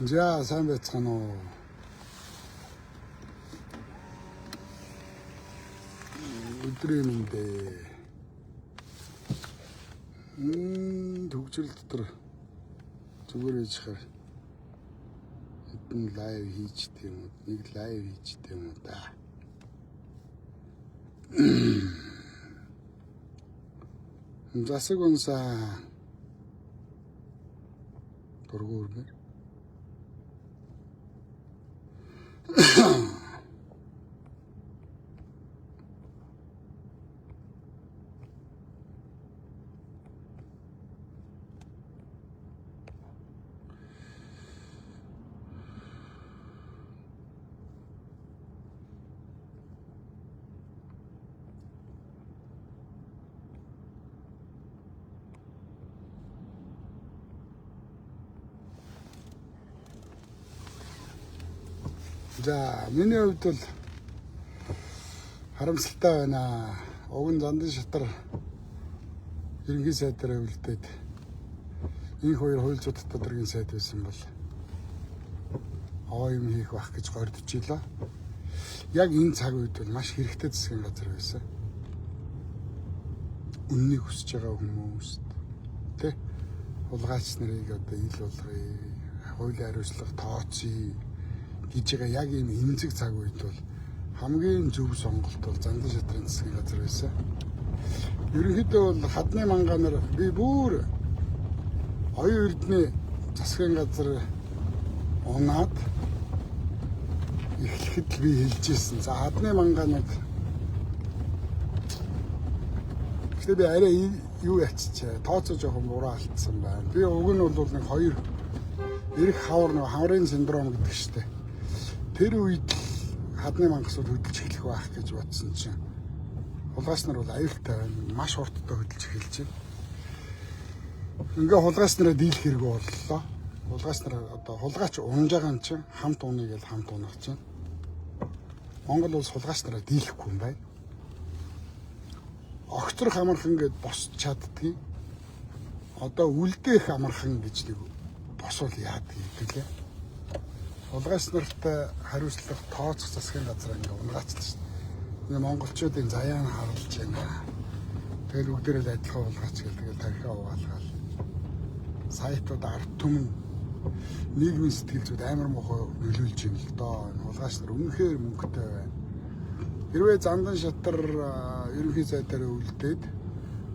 За сайн байцгаана уу. Өдрийн мэндэ. Төгжрөл дотор зүгээр ээж хаар хэдэн лайв хийчтэй юм уу? Нэг лайв хийчтэй юм уу да. Засаг унсаа дургуурмэр. За миний хувьд бол харамсалтай байна. Уг нь Зандан шатар ерөнхий сайдаараа үлдээд энэ хоёр хууль зүйн даргын сайд байсан бол аваа юм хийх байх гэж гордож илаа. Яг энэ цаг үед бол маш хэрэгтэй засгийн газар байсан. Үннийг хүсэж байгаа хүмүүст тэ хулгайч нарыг одоо ил болгоё, хуулийн хариуцлага тооцъё гэж байгаа яг ийм эмзэг цаг үед бол хамгийн зөв сонголт бол Зандан шатрын засгийн газар байсан. Ерөнхийдөө бол хадны манганаар би бүр оюун эрдэнэ засгийн газар унаад эхлэхэд би хэлжсэн. За хадны манганууд гэхдээ би арай юу яччихаа тооцоо жоохон буруу алдсан байна. Би уг нь бол нэг хоёр эрх хавар нэг хаврын синдром гэдэг штеп. Тэр үед хадны мангасууд хөдөлж эхлэх байх гэж бодсон чинь хулгайч нар бол аюултай байна. Маш хурдтай хөдөлж эхэлж байна. Ингээ хулгайч нараа дийлэх хэрэг боллоо. Хулгайч нар одоо хулгайч унж байгаа юм чинь хамт унах гэж хамт унах чинь. Монгол улс хулгайч нараа дийлэхгүй юм байна. Огцрох амархан гэд босч чаддгийг одоо үлдээх амархан гэж нэг босвол яадаг юм бэ? Хулгайч нартай хариуцлага тооцох засгийн газар ингээ унгаачлаа шүү дээ. Энэ монголчуудын заяа нь харуулж байна. Тэгэл бүгдээрээ л адилхан хулгайч гэл тэгэл тархиа угаалгаал. Сайтууд ард түмэн нийгмийн сэтгэл зүйд амар мохоо нөлөөлж байна л доо. Хулгайч нар үнэхээр мөнгөтэй байна. Хэрвээ Зандан шатар ерөнхий сайдаараа үлдээд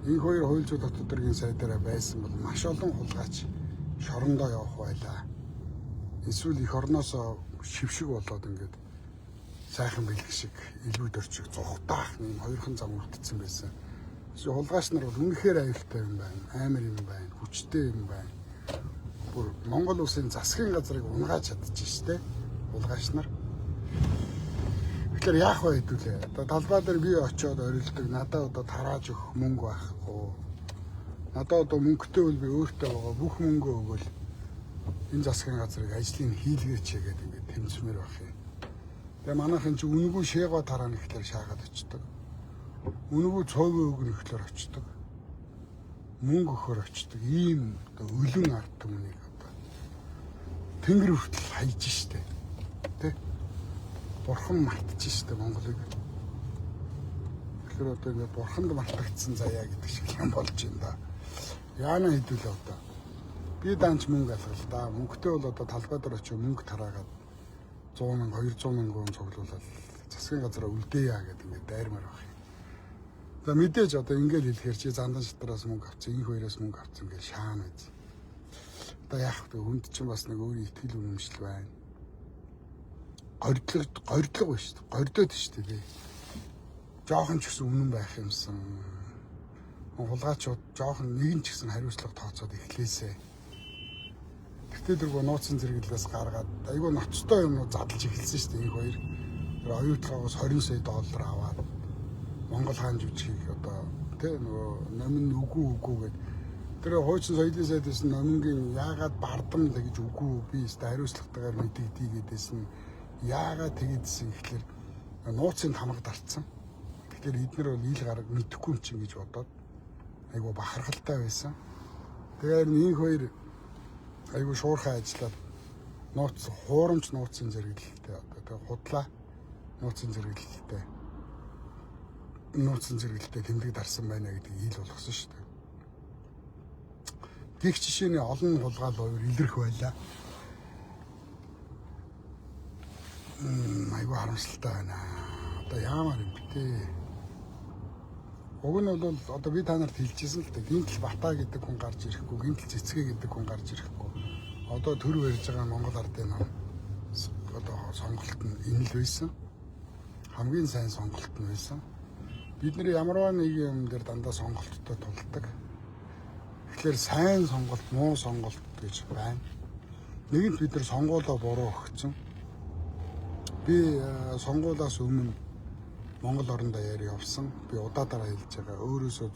энэ хоёр хууль зүйн дотоод даргын сайдаараа байсан бол маш олон хулгайч шорондоо явах байлаа. Эсвэл их орноосоо шившиг болоод ингээд сайхан бэлэг шиг илүүд орчиг зугатаах юм хоёрхан зам үлдсэн байсан. Эсвэл хулгайч нар бол үнэхээр аюултай юм байна. Амар юм байна. Хүчтэй юм байна. Бүр Монгол улсын засгийн газрыг унгааж чадчих штэ. Хулгайч нар. Тэгэхээр яах вэ хэдүүлээ. Одоо талбай дээр би очиод орилдог. Надад одоо тарааж өгөх мөнгө байхгүй. Надад одоо мөнгөтэй бол би өөртөө байгаа бүх мөнгөө өгөөл энэ засгийн газрыг ажлыг хийлгээч гэдэг ингээд тэмцмээр байх юм. Тэгээ манайхан чи үнэгүй шэго тараана гэхлээр шаагаад очдог. Үнэгүй цовгүй өгнө гэхлээр очдог. Мөнгө өгөхөр очдог. Ийм одоо өлөн ард түмнийг одоо тэнгэр хүртэл хайж штэ. Тэ? Бурхан мартчих штэ Монголыг. Тэгэхээр одоо ингээд бурханд мартагдсан заяа гэдэг шиг юм болж байна да. Яана хэдүүлээ одоо. Би данч мөнгө алгал да. Мөнгөтэй бол одоо талбай дээр очиж мөнгө тараагаад 100 мянга 200 мянган цуглуулаад засгийн газараа үлдээе гэдэг ингээд дайрмаар байх юм. За мэдээж одоо ингээд хэлэхээр чи Зандан шатраас мөнгө авсан, энэ хоёроос мөнгө авсан гэж шаана биз. Одоо яах вэ? Хүнд чинь бас нэг өөр итгэл үнэмшил байна. Гордлого ба шүү дээ. Гордоод шүү дээ. Жохон ч гэсэн үнэн байх юмсан. Хулгайчууд жохон нэгэн ч гэсэн хариуцлага тооцоод эхлээсэ. Тэгтээ дөрвөө нууцын зэрэглээс гаргаад айгүй ноцтой юмнууд задлж эхэлсэн шүү дээ. Энэ хоёр тэр оюутгаагаас 20 сая доллар аваад Монгол хаан жүжигийг одоо тэ нөгөө номин үгүй гэд тэр хуучин соёлын сайдээс номингийн яагаад бардам л гэж үгүй би өөртөө хариуцлагатайгаар мэдэгдий гэдээс нь яагаад тэгэдсэн ихлээр нууцын хамаг дарцсан. Тэгэхээр эднэр бол ил гараг мэдэхгүй юм чинь гэж бодоод айгүй бахархалтай байсан. Тэгэхээр энэ хоёр айгүй шуурхай ажиллаад нууц хуурамч нууцын зэрэглэлтэй одоо худлаа нууцын зэрэглэлтэй тэмдэг дарсан байна гэдэг ил болгосон шүү дээ. Гэх жишээний олон хулгаал хоёр илэрх байлаа. Айгүй харамсалтай байна. Одоо яамаар юм бэ? Уг нь бол одоо би та нарт хэлчихсэн л дээ. Гинтл Бата гэдэг хүн гарч ирэхгүй, гинтл Цэцгээ гэдэг хүн гарч ирэхгүй. Одоо төр барьж байгаа Монгол ардын нам одоо сонголт нь энэ л байсан. Хамгийн сайн сонголт нь байсан. Бид нэр ямарваа нэг юм дээр дандаа сонголттой тулдаг. Тэгэхээр сайн сонголт, муу сонголт гэж байна. Нэгэнт бид нар сонгуулаа буруу өгсөн. Би сонгуулаас өмнө Монгол орондоо явсан. Би удаадараа хэлж байгаа. Өөрөөсөө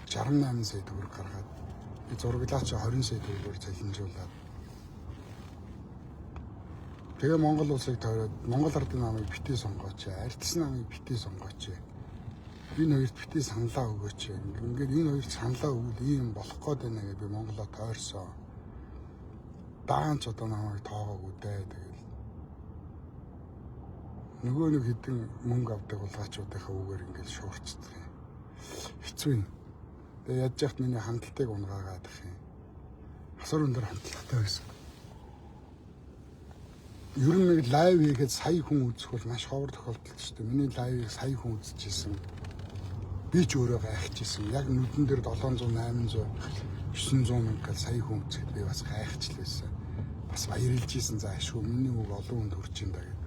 68 сая төгрөг гаргаад би зурглаач 20 сая төгрөгөөр цалинжуулаад тэгээ Монгол улсыг тойроод Монгол ардын намыг битгий сонгооч, ардсан намыг битгий сонгооч. Энэ хоёрт битгий саналаа өгөөч. Ингээд энэ хоёрт саналаа өгвөл ийм болох гээд байна гэж би Монголоо тойрсон. Даанч одоо намайг тоогоогүй дээ. Тэгэл нөгөө нэг хэдэн мөнгө авдаг улгаачуудынхаа үгээр ингээд шуурцдаг юм. Хэцүү юм. Тэгээ ядж яхад миний хандлтыг унгаагаад их юм. Асар өндөр хандлагатай байсан. Ер нь нэг лайв хийгээд сая хүн үзэх бол маш ховор тохиолдол шүү дээ. Миний лайвыг сая хүн үзчихсэн. Би ч өөрөө гайхчихсан. Яг нүдэн дээр 700, 800, 900 мянга гал сая хүн үзэхэд би бас гайхчихлээсэн. Бас баярлж ийсэн за ашгүй миний үг олон хүнд хүрч юм да гэдэг.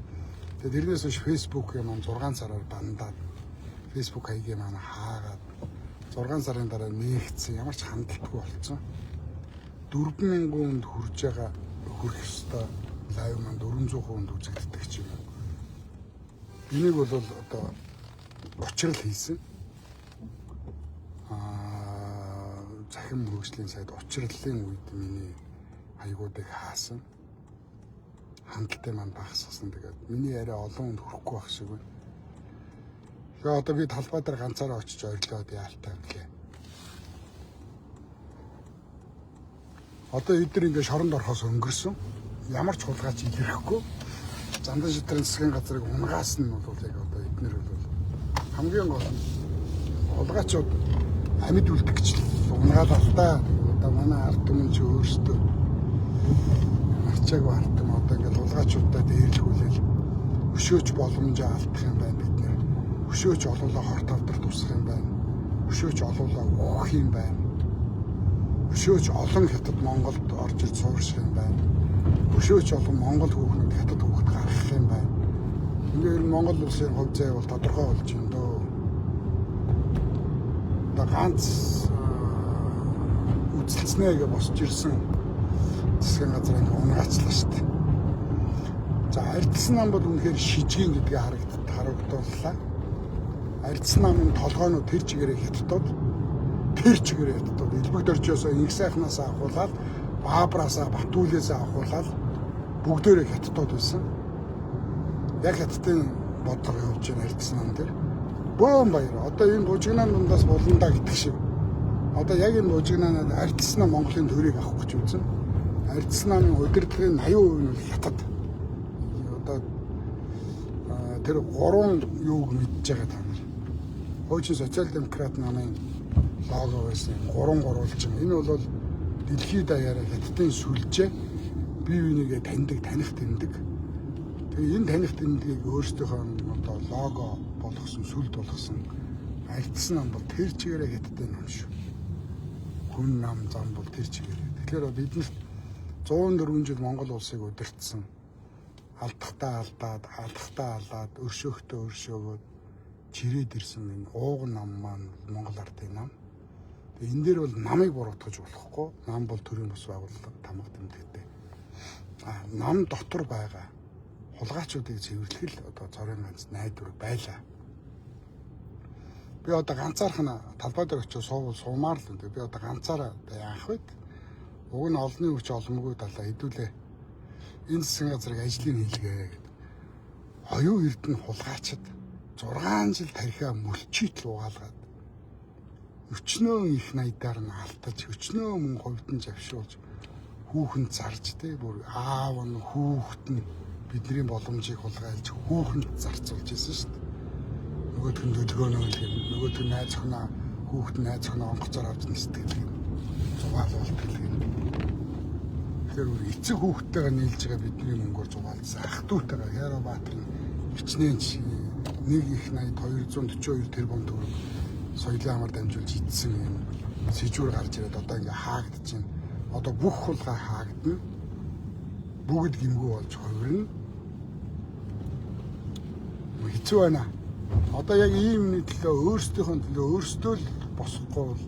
Тэгээд тэрнээс биш фэйсбүүкийг маань 6 сараар бандаад фэйсбүүк хаягийг маань хаагаад 6 сарын дараа нээгдсэн ямар ч хандлтгүй болцсон. 4,000 хүнд хүрж байгаа хүрэх ёстой лайв маань 400 хүнд үзэгддэг ч юм уу. Энийг бол одоо учрал хийсэн. Захин хөгжлийн сайд учрлалын үед миний хаягуудыг хаасан. Хангалттай маань багасгасан. Тэгээд миний яриа олон хүнд хүрэхгүй байх шиг байна. Тэгээ одоо би талбай дээр ганцаараа очиж ойрлоод яалтай гэлээ. Одоо эдгээр ингээд шоронд орохоос өнгөрсөн. Ямар ч хулгайч илэрхгүй. Зандан шитрэн засгийн газрыг унгаасан нь бол яг одоо эдгээр бол хамгийн гол нь хулгайчууд амьд үлдэгч унгаалаа л да. Одоо манай ард түмэн чи өөрсдөө арчааг ард түмэн одоо ингээд хулгайчуудаа дээрлэхүүлэл өшөөч боломжоо алдах юм байна бид нэр. Өшөөч олуулаа хорт авдарт тусах юм байна. Өшөөч олуулаа уух юм байна. Өшөөч олон хятад Монголд орж ирж суурших юм байна. Өшөөч олон Монгол хүүхнүүд хятад хүүхд гаргах юм байна. Ингээд Монгол улсын хувь зай бол тодорхой болж юм дөө. Одоо ганц үзэлцнээ гэж босч ирсэн засгийн газар ингээ унгаачлаа шүү дээ. За ардсан нам бол үнэхээр шижгийн гэдгээ харагдууллаа. Ардсан намын толгойнууд тэр чигээрээ хятадууд элбэг дөржөөсөө инх сайхнаасаа авахуулаад Баабраасаа Батүүлээсээ авахуулаад бүгдээрээ хятадууд байсан. Яг хятадын бодлого явуулж байгаа ардсан нам дээр бөөн баяр. Одоо энэ бужигнаан дундаас буландаа гэдэг шиг. Одоо яг энэ бужигнаанад ардсан нам Монголын төрийг авах гэж үзэн. Ардсан намын удирдлагын 80% нь хятад. Одоо тэр гурван юуг мэдж байгаа та нар. Хуучин социал-демократ намын лого байсан. Гурван гурвалж байгаа. Энэ бол дэлхийд даяараа хятадын сүлжээ бие бинийгээ таних тэмдэг. Тэгээ энэ таних тэмдгийг өөрсдийнхөө одоо лого болгосон, сүлд болгосон ардсан нам бол тэр чигээрээ хятадын нам шүү. Хүн нам зам бол тэр чигээрээ. Тэгэхээр биднэрт 104 жил Монгол улсыг удирдсан. Алдахтаа алаад, өршөөхтөө өршөөгөөд чирээд ирсэн энэ ууган нам маань Монгол ардын нам. Тэгээ энэ дээр бол намыг буруутгаж болохгүй. Нам бол төрийн бус байгууллага тамга тэмдэгтэй. Нам дотор байгаа хулгайчуудыг цэвэрлэх л одоо цорын ганц найдвар байлаа. Би одоо ганцаархан талбай дээр очиж суумаар л энэ. Би одоо ганцаараа яах вэ? Уг нь олонний хүч олонгүй талаа хэдүүлээ. Энэ засгийн газрыг ажлыг хийлгээ гэдэг. Оюун эрдэнэ хулгайчид 6 жил тархиа мөлчийт л угаалгаад өчнөө их найдаар нь алтаж өчнөө мөн хувьд нь завшуулж хүүхэнд зарж тий бүр аав нь хүүхэд нь бидний боломжийг хулгайлж хүүхэнд зарцуулж ирсэн шүү дээ. Нөгөөдх нь төлгөөнөө л юм. Нөгөөдх нь найз охиноо хүүхэд найз охиноо онгоцоор авч нисдэг юм. Зугаалуулдаг юм. Тэгэхээр эцэг хүүхдтэйгээ нийлж байгаа бидний мөнгөөр зугаалсан. Ах дүүтэйгээ Яробаатар нь хичнээн нэг их 242 тэрбум төгрөг соёлын амар дамжуулж идсэн юм. Сэжүүр гарч ирээд одоо ингээ хаагдаж байна. Одоо бүх хулгай хаагдана. Бүгд гимгүү болж хувирна. Хэцүү байна. Одоо яг ийм нэг төлөө өөрсдийнхөө төлөө өөрсдөө л босохгүй бол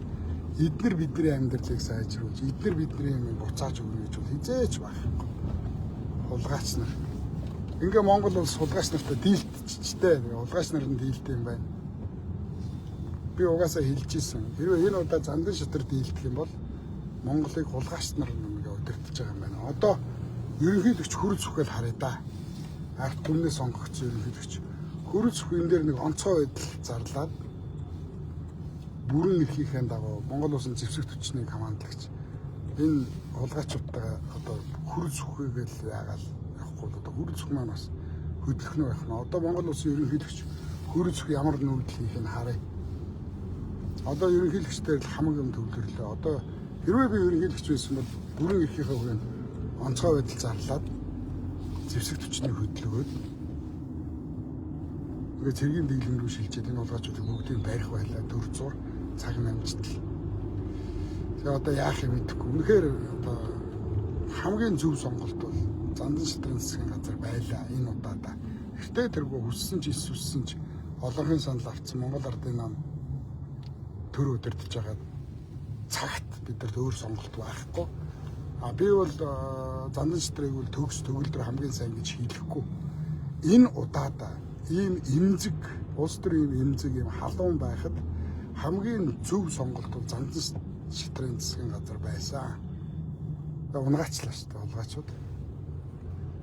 эдгээр бидний амьдралыг сайжруулж, эдгээр бидний юм буцааж өгнө гэж бол хизээч байхгүй. Хулгайч нар. Ингээ Монгол улс хулгайч нартай дийлтчтэй. Хулгайч нар нь дийлтэй юм байна. Би угаасаа хэлж ирсэн. Хэрвээ энэ удаа Зандан шатар дийлдэх юм бол Монголыг хулгайч нар ингээ удирдах байгаа юм байна. Одоо ерөнхийлөгч хөрөц бүхэл харъя да. Ард түмний сонгогдсон ерөнхийлөгч хөрөц бүхэн дээр нэг онцгой байдал зарлаад бүрэн эрхийнхээ дагуу Монгол улсын зэвсэг түвшнийг хамгааллагч энэ хулгайчуудтайгаа одоо хөрөц бүхийгээл яагаад явахгүй одоо хөрөц бүх маань бас хөдөлгөнөө байх нь. Одоо Монгол улсын ерөнхийлөгч хөрөц бүх ямар нүүдэл хийх нь харъя. Одоо ерөнхийлөгчдэр л хамаг юм төвлөрлөө. Одоо хэрвээ би ерөнхийлөгч байсан бол бүрэн эрхийнхээ хүрээнд онцгой байдал зарлаад зэвсэг түвшний хөдөлгөөд ингээд цэргийн дэглэм рүү шилжээд энэ хулгайчуудыг бүгдийг барих байлаа 400 цаг намжтал. Тэгээ одоо яах юм мэдэхгүй. Үнэхээр одоо хамгийн зөв сонголт бол Зандан шатрын засгийн газар байлаа энэ удаадаа. Гэхдээ тэргүй хүссэн ч эсвэлсэн ч олонхын санал авсан Монгол Ардын нам төр удирдах байгаа цагт бид нар өөр сонголт байхгүй. Би бол Зандан шатрыг бол төгс төгөлдөр хамгийн сайн гэж хэлэхгүй. Энэ удаадаа ийм эмзэг улс төр ийм эмзэг ийм халуун байхад хамгийн зөв сонголт бол Зандан шатрын засгийн газар байсан. Унгаачлаа шүү дээ хулгайчууд.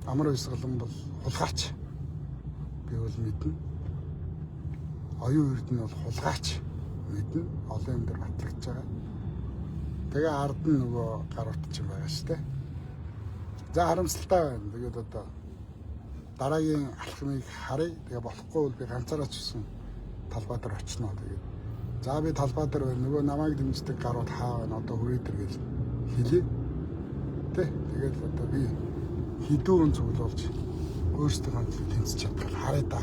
Амар бисгалан бол хулгайч. Би бол мэднэ. Оюун эрд нь бол хулгайч мэднэ. Олон юм дээр батлагдж байгаа. Тэгээ ард нь нөгөө гар утч юм байгаа шүү дээ. За харамсалтай байна. Тэгээд одоо дараагийн алхмыг харъя. Тэгээ болохгүй бол би ганцаараа ч гэсэн талбай дээр очино. Тэгээд за би талбай дээр байна. Нөгөө намайг дэмждэг гарууд хаа байна. Одоо хүрээдэр гэж хэлье. Тэгээд одоо би хідүүн цуглуулж өөрсдөө хандлыг тэнцэж чадвал харъя да.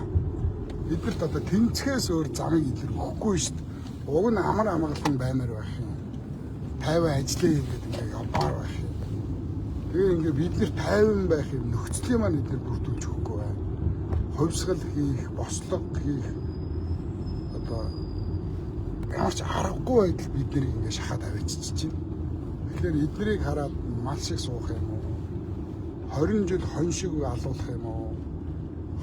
Бидэрт одоо тэнцэхээс өөр замыг илэрхихгүй шүү дээ. Уг нь амар амгалан баймаар байх юм. 50 ажлын ингээд ингээ явбаар байх юм. Тэгээ ингээ бид нэр 50 байх юм нөхцөлийг маань бид бүрдүүлж өгөхгүй байна. Хувьсгал хийх, бослог хийх одоо ямарч аргагүй байдал бид нэр ингээ шахаад авчиж чинь. Тэгэхээр эднэрийг хараад мал шиг суух юм уу? 20 жил хон шиг алуулах юм уу?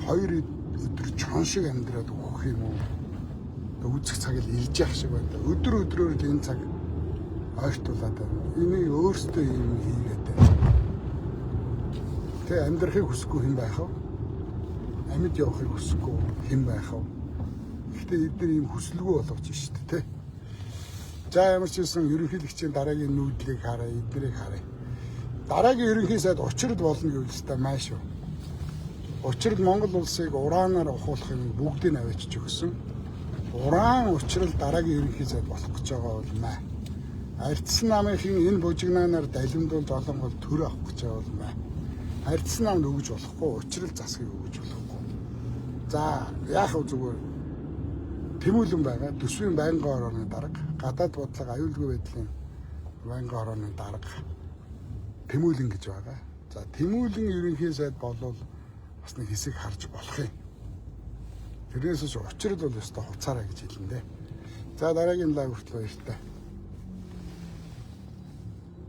2 өдөр чон шиг амьдраад өгөх юм уу? Үзэх цаг л ирж явах шиг байна. Өдөр өдрөөр л энэ цаг ойртуулаад байна. Энийг өөртөө юм хийгээд байна. Тэгээ амьдрахыг хүсэхгүй хэн байх вэ? Амьд явахыг хүсэхгүй хэн байх вэ? Гэхдээ эдгээр ийм хүсэлгүй болгож шүү дээ, тэ. За ямар ч юм ерөнхийлөгчийн дараагийн нүүдлийг харъя, эднэрийг харъя. Дараагийн ерөнхий сайд учрал болно гэвэл та маш шүү. Учрал Монгол улсыг ураанаар ухуулах юм бүгдийг авчиж өгсөн. Уран учрал дараагийн ерөнхий сайд болох гэж байгаа бол маа. Ардсан намынхын энэ бужигнаанаар далимдуулж олон гол төр авах гэж байгаа бол маа. Ардсан намд өгж болохгүй, учрал засгийг өгж болохгүй. За яах вэ зүгээр? Тэмүүлэн байгаа төсвийн байнгын орооны дарга, гадаад бодлого аюулгүй байдлын байнгын орооны дарга Тэмүүлэн гэж байгаа. За Тэмүүлэн ерөнхий сайд болвол бас нэг хэсэг харж болох юм. Тэрнээс ч учрал бол өстой хуцаараа гэж хэлнэ дээ. За дараагийн лайв хүртэл баяртай.